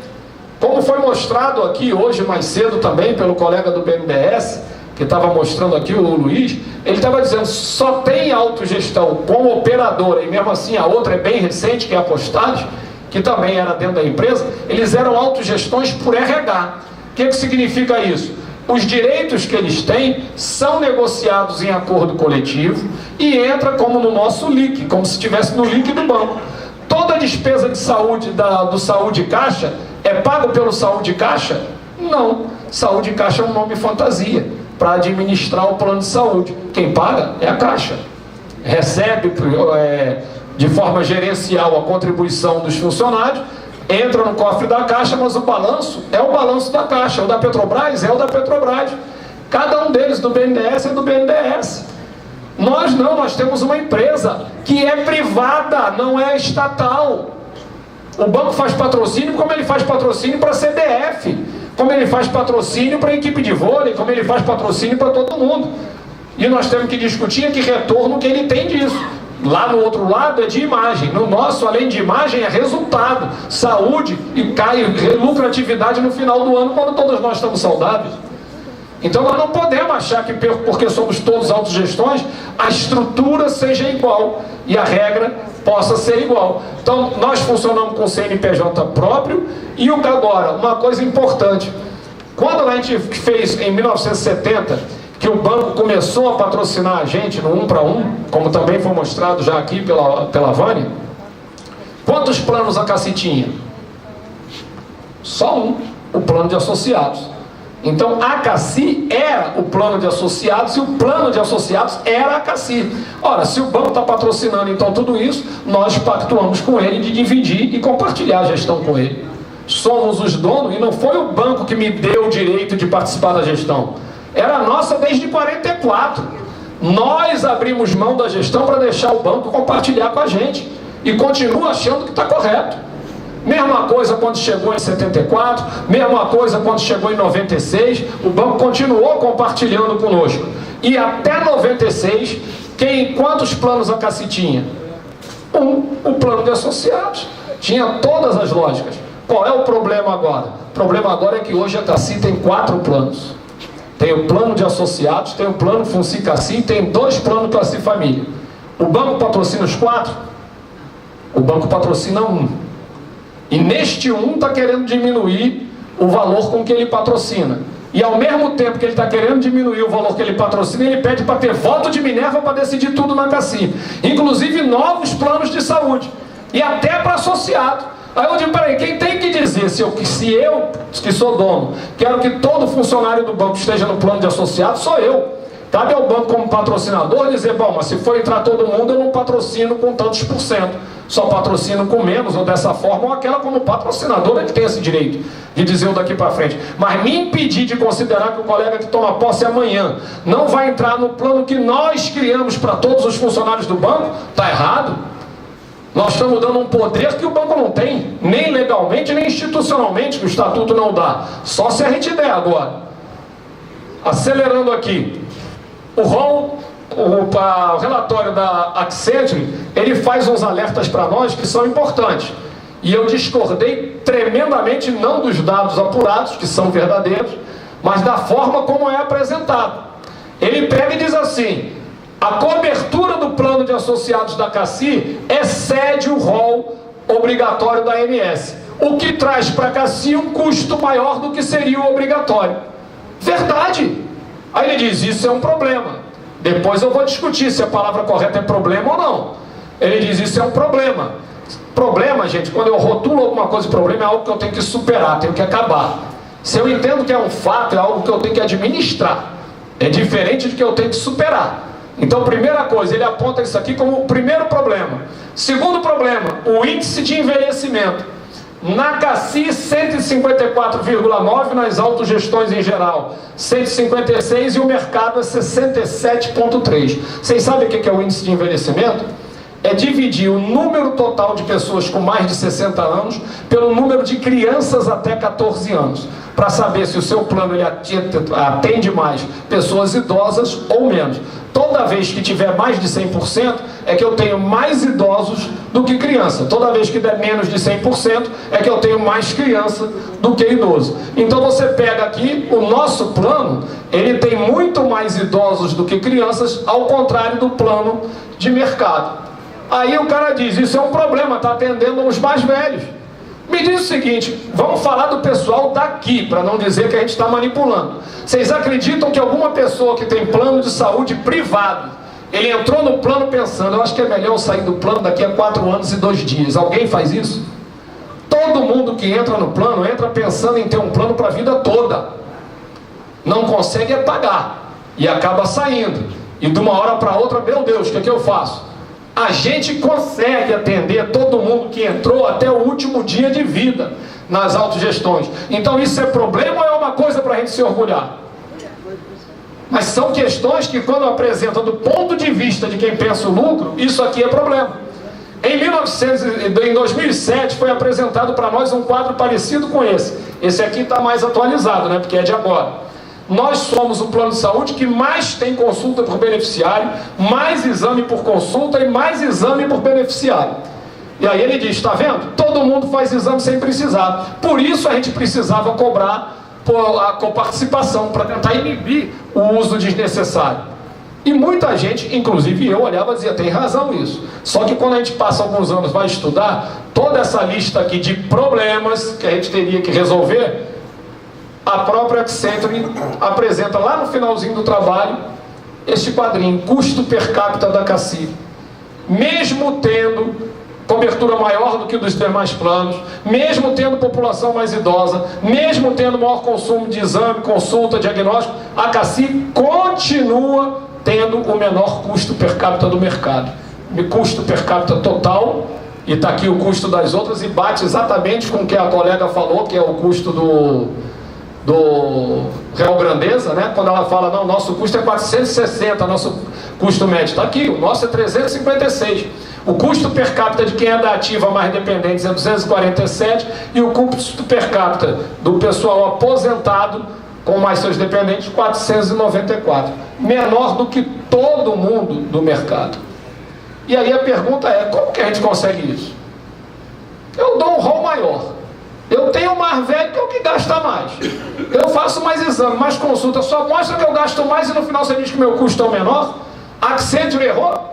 Como foi mostrado aqui hoje mais cedo também pelo colega do BNDES, que estava mostrando aqui, o Luiz, ele estava dizendo, só tem autogestão como operadora, e mesmo assim a outra é bem recente, que é a Postagem, que também era dentro da empresa, eles eram autogestões por RH. O que significa isso? Os direitos que eles têm são negociados em acordo coletivo e entra como no nosso LIC, como se estivesse no LIC do banco. Toda a despesa de saúde do Saúde Caixa é pago pelo Saúde Caixa? Não. Saúde Caixa é um nome fantasia para administrar o plano de saúde. Quem paga é a Caixa. Recebe de forma gerencial a contribuição dos funcionários, entra no cofre da Caixa, mas o balanço é o balanço da Caixa. O da Petrobras é o da Petrobras. Cada um deles, do BNDES, é do BNDES. Nós não, nós temos uma empresa que é privada, não é estatal. O banco faz patrocínio como ele faz patrocínio para a CBF, como ele faz patrocínio para a equipe de vôlei, como ele faz patrocínio para todo mundo. E nós temos que discutir que retorno que ele tem disso. Lá no outro lado é de imagem. No nosso, além de imagem, é resultado, saúde, e cai lucratividade no final do ano, quando todos nós estamos saudáveis. Então nós não podemos achar que porque somos todos autogestões, a estrutura seja igual e a regra possa ser igual. Então nós funcionamos com CNPJ próprio. E agora, uma coisa importante, quando a gente fez em 1970, que o banco começou a patrocinar a gente no 1 para 1, como também foi mostrado já aqui pela Vânia, quantos planos a Cassi tinha? Só um, o plano de associados. Então a Cassi era o plano de associados e o plano de associados era a Cassi. Ora, se o banco está patrocinando então tudo isso, nós pactuamos com ele de dividir e compartilhar a gestão com ele. Somos os donos, e não foi o banco que me deu o direito de participar da gestão. Era nossa desde 44. Nós abrimos mão da gestão para deixar o banco compartilhar com a gente. E continua achando que está correto. Mesma coisa quando chegou em 74, mesma coisa quando chegou em 96, o banco continuou compartilhando conosco. E até 96, quantos planos a Cassi tinha? O plano de associados. Tinha todas as lógicas. Qual é o problema agora? O problema agora é que hoje a Cassi tem 4 planos. Tem o plano de associados, tem o plano Funci Cassi e tem 2 planos Cassi Família. O banco patrocina os 4? O banco patrocina 1. E neste 1 está querendo diminuir o valor com que ele patrocina. E ao mesmo tempo que ele está querendo diminuir o valor que ele patrocina, ele pede para ter voto de Minerva para decidir tudo na Cassi. Inclusive novos planos de saúde. E até para associado. Aí eu digo, peraí, quem tem que dizer se eu, que sou dono, quero que todo funcionário do banco esteja no plano de associado, sou eu. Cabe ao banco como patrocinador dizer, bom, mas se for entrar todo mundo, eu não patrocino com tantos %. Só patrocino com menos, ou dessa forma, ou aquela como patrocinadora que tem esse direito de dizer o daqui para frente. Mas me impedir de considerar que o colega que toma posse amanhã não vai entrar no plano que nós criamos para todos os funcionários do banco, está errado. Nós estamos dando um poder que o banco não tem, nem legalmente, nem institucionalmente, que o estatuto não dá. Só se a gente der agora. Acelerando aqui. O relatório da Accenture, ele faz uns alertas para nós que são importantes. E eu discordei tremendamente, não dos dados apurados, que são verdadeiros, mas da forma como é apresentado. Ele pega e diz assim: a cobertura do plano de associados da Cassi excede o rol obrigatório da ANS, o que traz para a Cassi um custo maior do que seria o obrigatório. Verdade! Aí ele diz, isso é um problema. Depois eu vou discutir se a palavra correta é problema ou não. Ele diz, isso é um problema. Problema, gente, quando eu rotulo alguma coisa de problema, é algo que eu tenho que superar, tenho que acabar. Se eu entendo que é um fato, é algo que eu tenho que administrar. É diferente de que eu tenho que superar. Então, primeira coisa, ele aponta isso aqui como o primeiro problema. Segundo problema, o índice de envelhecimento. Na CACI, 154,9, nas autogestões em geral, 156, e o mercado é 67,3. Vocês sabem o que é o índice de envelhecimento? É dividir o número total de pessoas com mais de 60 anos pelo número de crianças até 14 anos, para saber se o seu plano ele atende mais pessoas idosas ou menos. Toda vez que tiver mais de 100%, é que eu tenho mais idosos do que criança. Toda vez que der menos de 100%, é que eu tenho mais criança do que idoso. Então você pega aqui, o nosso plano, ele tem muito mais idosos do que crianças, ao contrário do plano de mercado. Aí o cara diz, isso é um problema, está atendendo os mais velhos. Me diz o seguinte, vamos falar do pessoal daqui, para não dizer que a gente está manipulando. Vocês acreditam que alguma pessoa que tem plano de saúde privado, ele entrou no plano pensando, eu acho que é melhor eu sair do plano daqui a 4 anos e 2 dias. Alguém faz isso? Todo mundo que entra no plano, entra pensando em ter um plano para a vida toda. Não consegue pagar. E acaba saindo. E de uma hora para outra, meu Deus, o que é que eu faço? A gente consegue atender todo mundo que entrou até o último dia de vida nas autogestões. Então isso é problema ou é uma coisa para a gente se orgulhar? Mas são questões que, quando apresentam do ponto de vista de quem pensa o lucro, isso aqui é problema. Em 2007 foi apresentado para nós um quadro parecido com esse. Esse aqui está mais atualizado, né? Porque é de agora. Nós somos o plano de saúde que mais tem consulta por beneficiário, mais exame por consulta e mais exame por beneficiário. E aí ele diz, está vendo? Todo mundo faz exame sem precisar. Por isso a gente precisava cobrar a coparticipação, para tentar inibir o uso desnecessário. E muita gente, inclusive eu, olhava e dizia, tem razão isso. Só que quando a gente passa alguns anos, vai estudar, toda essa lista aqui de problemas que a gente teria que resolver, a própria Accenture apresenta lá no finalzinho do trabalho este quadrinho, custo per capita da CACI. Mesmo tendo cobertura maior do que dos demais planos, mesmo tendo população mais idosa, mesmo tendo maior consumo de exame, consulta, diagnóstico, a CACI continua tendo o menor custo per capita do mercado. Custo per capita total, e está aqui o custo das outras, e bate exatamente com o que a colega falou, que é o custo do Real Grandeza, né? Quando ela fala, não, nosso custo é 460, nosso custo médio está aqui, o nosso é 356. O custo per capita de quem é da ativa mais dependentes é 247, e o custo per capita do pessoal aposentado com mais seus dependentes, 494. Menor do que todo mundo do mercado. E aí a pergunta é, como que a gente consegue isso? Eu dou um rol maior. Eu tenho mais velho que é o que gasta mais. Eu faço mais exame, mais consulta, só mostra que eu gasto mais e no final você diz que meu custo é o menor? A Accenture errou?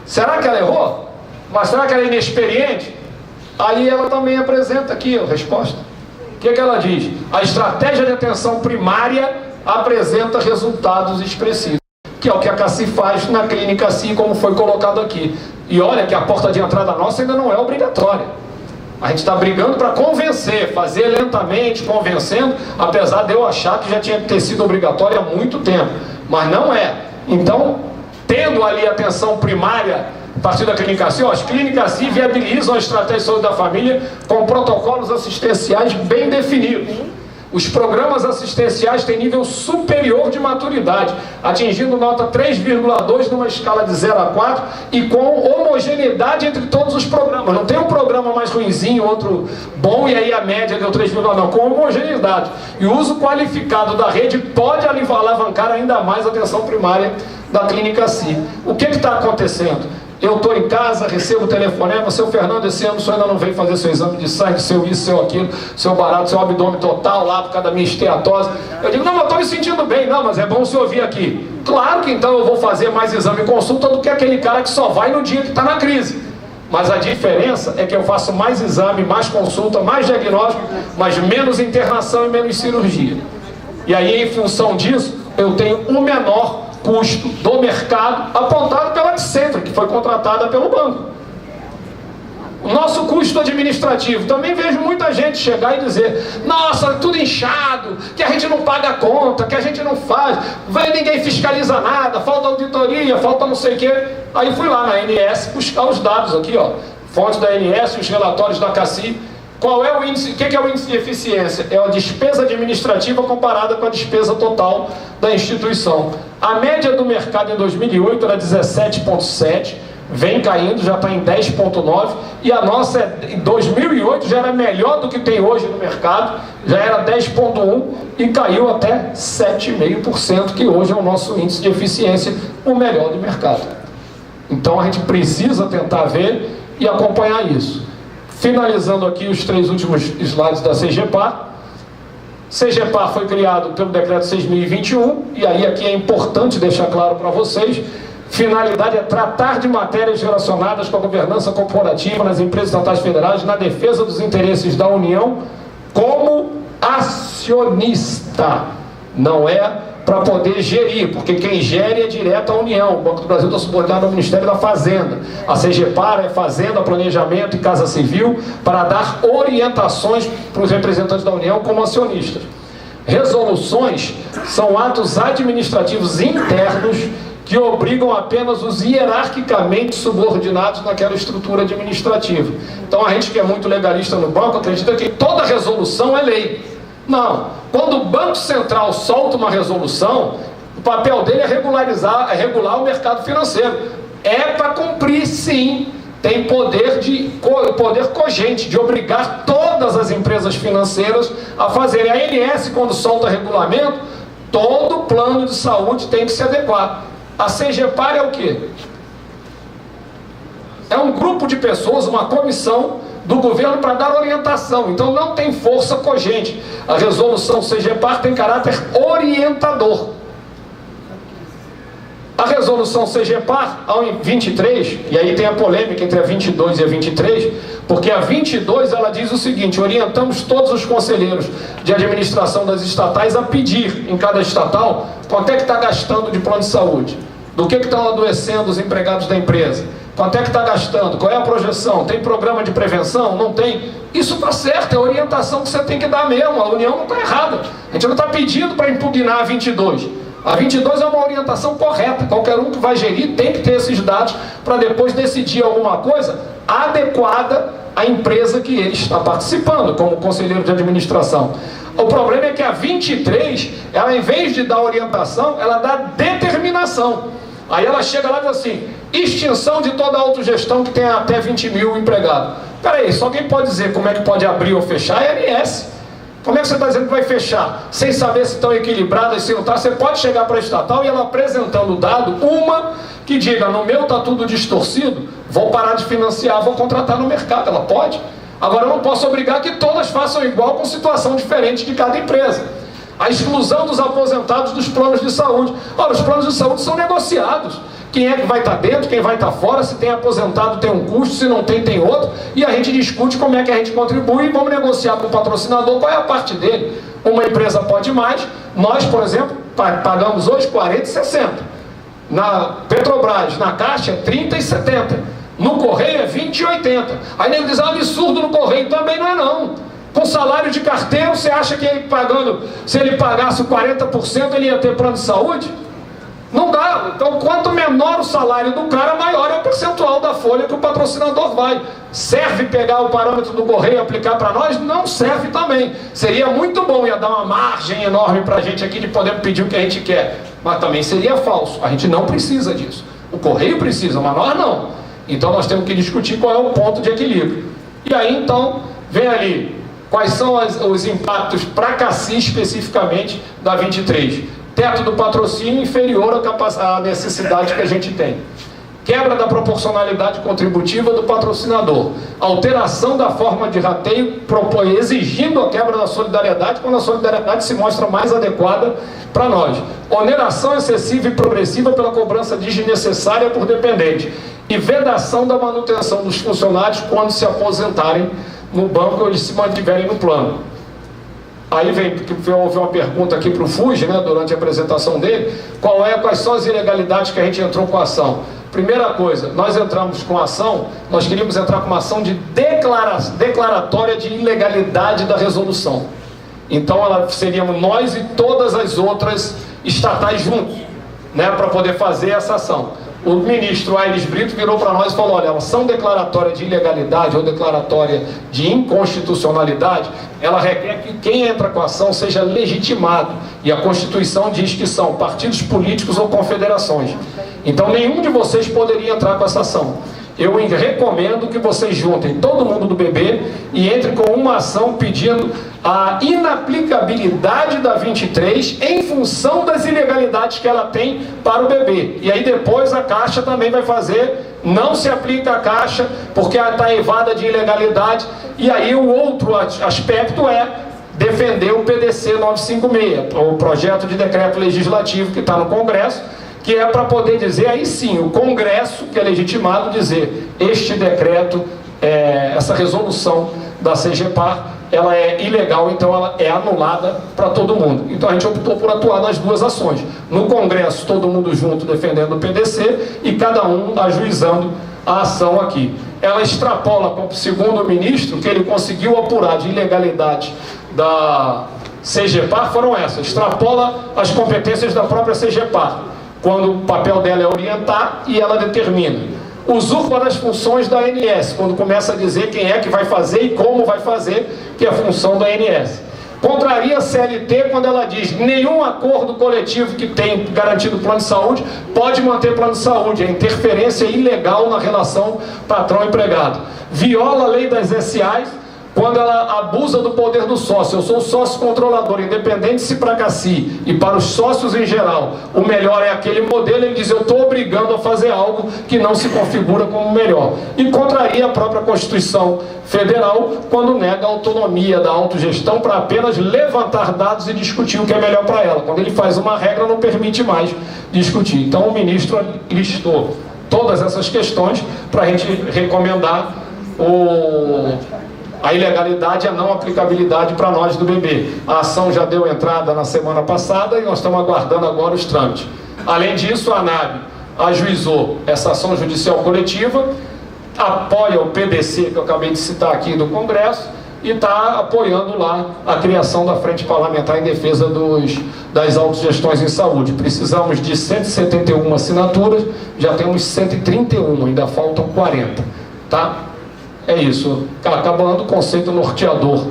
Será que ela errou? Mas será que ela é inexperiente? Aí ela também apresenta aqui a resposta. O que ela diz? A estratégia de atenção primária apresenta resultados expressivos, que é o que a CACI faz na clínica CI, como foi colocado aqui. E olha que a porta de entrada nossa ainda não é obrigatória. A gente está brigando para convencer, fazer lentamente, convencendo, apesar de eu achar que já tinha que ter sido obrigatório há muito tempo, mas não é. Então, tendo ali a atenção primária, a partir da clínica CI, as clínicas CI viabilizam a estratégia de saúde da família com protocolos assistenciais bem definidos. Os programas assistenciais têm nível superior de maturidade, atingindo nota 3,2 numa escala de 0 a 4 e com homogeneidade entre todos os programas. Não tem um programa mais ruinzinho, outro bom e aí a média deu 3,9, não, com homogeneidade. E o uso qualificado da rede pode alavancar ainda mais a atenção primária da clínica CI. O que está acontecendo? Eu estou em casa, recebo o telefonema, seu Fernando, esse ano o senhor ainda não veio fazer seu exame de sangue, seu isso, seu aquilo, seu barato, seu abdômen total lá por causa da minha esteatose. Eu digo, não, eu estou me sentindo bem, não, mas é bom o senhor vir aqui. Claro que então eu vou fazer mais exame e consulta do que aquele cara que só vai no dia que está na crise. Mas a diferença é que eu faço mais exame, mais consulta, mais diagnóstico, mas menos internação e menos cirurgia. E aí, em função disso, eu tenho o menor custo do mercado apontado pela Accenture, que foi contratada pelo banco. O nosso custo administrativo, também vejo muita gente chegar e dizer: nossa, tudo inchado, que a gente não paga a conta, que a gente não faz, ninguém fiscaliza nada, falta auditoria, falta não sei o quê. Aí fui lá na ANS buscar os dados aqui, ó, fonte da ANS, os relatórios da CACI. Qual é o índice? O que é o índice de eficiência? É a despesa administrativa comparada com a despesa total da instituição. A média do mercado em 2008 era 17,7%, vem caindo, já está em 10,9%, e a nossa em 2008 já era melhor do que tem hoje no mercado, já era 10,1% e caiu até 7,5%, que hoje é o nosso índice de eficiência, o melhor do mercado. Então a gente precisa tentar ver e acompanhar isso. Finalizando aqui os 3 últimos slides da CGPAR. CGPAR foi criado pelo decreto 6.021, e aí aqui é importante deixar claro para vocês: finalidade é tratar de matérias relacionadas com a governança corporativa nas empresas estatais federais, na defesa dos interesses da União como acionista. Não é para poder gerir, porque quem gere é direto à União. O Banco do Brasil está subordinado ao Ministério da Fazenda. A CGPAR é Fazenda, Planejamento e Casa Civil, para dar orientações para os representantes da União como acionistas. Resoluções são atos administrativos internos que obrigam apenas os hierarquicamente subordinados naquela estrutura administrativa. Então a gente que é muito legalista no banco acredita que toda resolução é lei. Não. Quando o Banco Central solta uma resolução, o papel dele é regular o mercado financeiro. É para cumprir, sim. Tem poder cogente de obrigar todas as empresas financeiras a fazerem. A ANS, quando solta regulamento, todo plano de saúde tem que se adequar. A CGPAR é o quê? É um grupo de pessoas, uma comissão do governo para dar orientação. Então não tem força cogente. A resolução CGPAR tem caráter orientador. A resolução CGPAR, ao 23, e aí tem a polêmica entre a 22 e a 23, porque a 22 ela diz o seguinte: orientamos todos os conselheiros de administração das estatais a pedir em cada estatal quanto é que está gastando de plano de saúde, do que estão adoecendo os empregados da empresa, quanto é que está gastando, qual é a projeção, tem programa de prevenção, não tem? Isso está certo, é a orientação que você tem que dar mesmo, a União não está errada. A gente não está pedindo para impugnar a 22. A 22 é uma orientação correta, qualquer um que vai gerir tem que ter esses dados para depois decidir alguma coisa adequada à empresa que ele está participando, como conselheiro de administração. O problema é que a 23, ela em vez de dar orientação, ela dá determinação. Aí ela chega lá e diz assim: extinção de toda a autogestão que tem até 20 mil empregados. Peraí, só quem pode dizer como é que pode abrir ou fechar é a ANS. Como é que você está dizendo que vai fechar? Sem saber se estão equilibradas, se não está. Você pode chegar para a estatal e ela apresentando o dado, uma que diga: no meu está tudo distorcido, vou parar de financiar, vou contratar no mercado. Ela pode. Agora eu não posso obrigar que todas façam igual, com situação diferente de cada empresa. A exclusão dos aposentados dos planos de saúde. Ora, os planos de saúde são negociados. Quem é que vai estar dentro, quem vai estar fora, se tem aposentado tem um custo, se não tem, tem outro. E a gente discute como é que a gente contribui e vamos negociar com o patrocinador qual é a parte dele. Uma empresa pode mais. Nós, por exemplo, pagamos hoje 40 e 60. Na Petrobras, na Caixa, 30 e 70. No Correio é 20 e 80. Aí ele diz: absurdo no Correio. Também não é não. Com salário de carteiro, você acha que ele pagando, se ele pagasse 40%, ele ia ter plano de saúde? Não dá. Então, quanto menor o salário do cara, maior é o percentual da folha que o patrocinador vai. Serve pegar o parâmetro do Correio e aplicar para nós? Não serve também. Seria muito bom, ia dar uma margem enorme para a gente aqui de poder pedir o que a gente quer. Mas também seria falso. A gente não precisa disso. O Correio precisa, mas nós não. Então, nós temos que discutir qual é o ponto de equilíbrio. E aí, então, vem ali. Quais são os impactos para a CACI especificamente da 23? Teto do patrocínio inferior à necessidade que a gente tem. Quebra da proporcionalidade contributiva do patrocinador. Alteração da forma de rateio, exigindo a quebra da solidariedade, quando a solidariedade se mostra mais adequada para nós. Oneração excessiva e progressiva pela cobrança desnecessária por dependente. E vedação da manutenção dos funcionários quando se aposentarem no banco ou eles se mantiverem no plano. Aí houve uma pergunta aqui para o Fuji, né, durante a apresentação dele, quais são as ilegalidades que a gente entrou com a ação. Primeira coisa, nós entramos com a ação, nós queríamos entrar com uma ação de declaratória de ilegalidade da resolução. Então seríamos nós e todas as outras estatais juntos, né, para poder fazer essa ação. O ministro Aires Brito virou para nós e falou: olha, a ação declaratória de ilegalidade ou declaratória de inconstitucionalidade, ela requer que quem entra com a ação seja legitimado, e a Constituição diz que são partidos políticos ou confederações. Então nenhum de vocês poderia entrar com essa ação. Eu recomendo que vocês juntem todo mundo do BB e entrem com uma ação pedindo a inaplicabilidade da 23 em função das ilegalidades que ela tem para o BB. E aí depois a Caixa também vai fazer, não se aplica a Caixa porque ela está evada de ilegalidade. E aí o outro aspecto é defender o PDC 956, o projeto de decreto legislativo que está no Congresso, que é para poder dizer, aí sim, o Congresso, que é legitimado, dizer: este decreto, essa resolução da CGPAR, ela é ilegal, então ela é anulada para todo mundo. Então a gente optou por atuar nas duas ações. No Congresso, todo mundo junto defendendo o PDC e cada um ajuizando a ação aqui. Ela extrapola, segundo o ministro, que ele conseguiu apurar de ilegalidade da CGPAR, foram essas: extrapola as competências da própria CGPAR, quando o papel dela é orientar e ela determina. Usurpa das funções da ANS, quando começa a dizer quem é que vai fazer e como vai fazer, que é a função da ANS. Contraria a CLT quando ela diz: nenhum acordo coletivo que tem garantido plano de saúde pode manter plano de saúde. É interferência ilegal na relação patrão-empregado. Viola a lei das SAs quando ela abusa do poder do sócio. Eu sou sócio controlador, independente se para Cassi e para os sócios em geral o melhor é aquele modelo, ele diz: eu estou obrigando a fazer algo que não se configura como melhor. E contraria a própria Constituição Federal quando nega a autonomia da autogestão para apenas levantar dados e discutir o que é melhor para ela. Quando ele faz uma regra, não permite mais discutir. Então o ministro listou todas essas questões para a gente recomendar a ilegalidade e a não aplicabilidade para nós do BB. A ação já deu entrada na semana passada e nós estamos aguardando agora os trâmites. Além disso, a ANAB ajuizou essa ação judicial coletiva, apoia o PDC, que eu acabei de citar aqui, do Congresso, e está apoiando lá a criação da Frente Parlamentar em Defesa das Autogestões em Saúde. Precisamos de 171 assinaturas, já temos 131, ainda faltam 40, tá? É isso, acabando o conceito norteador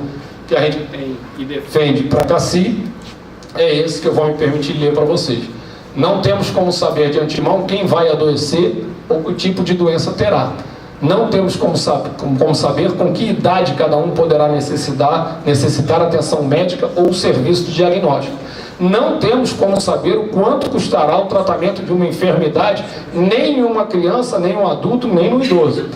que a gente tem e defende para Cassi, é esse que eu vou me permitir ler para vocês. Não temos como saber de antemão quem vai adoecer ou que tipo de doença terá. Não temos como saber com que idade cada um poderá necessitar atenção médica ou serviço de diagnóstico. Não temos como saber o quanto custará o tratamento de uma enfermidade, nem em uma criança, nem em um adulto, nem no idoso.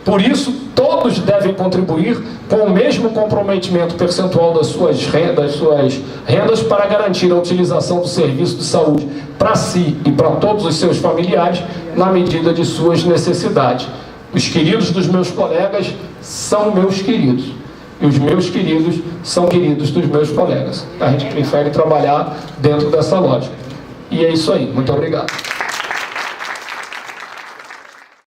Por isso, todos devem contribuir com o mesmo comprometimento percentual das suas rendas para garantir a utilização do serviço de saúde para si e para todos os seus familiares na medida de suas necessidades. Os queridos dos meus colegas são meus queridos. E os meus queridos são queridos dos meus colegas. A gente prefere trabalhar dentro dessa lógica. E é isso aí. Muito obrigado.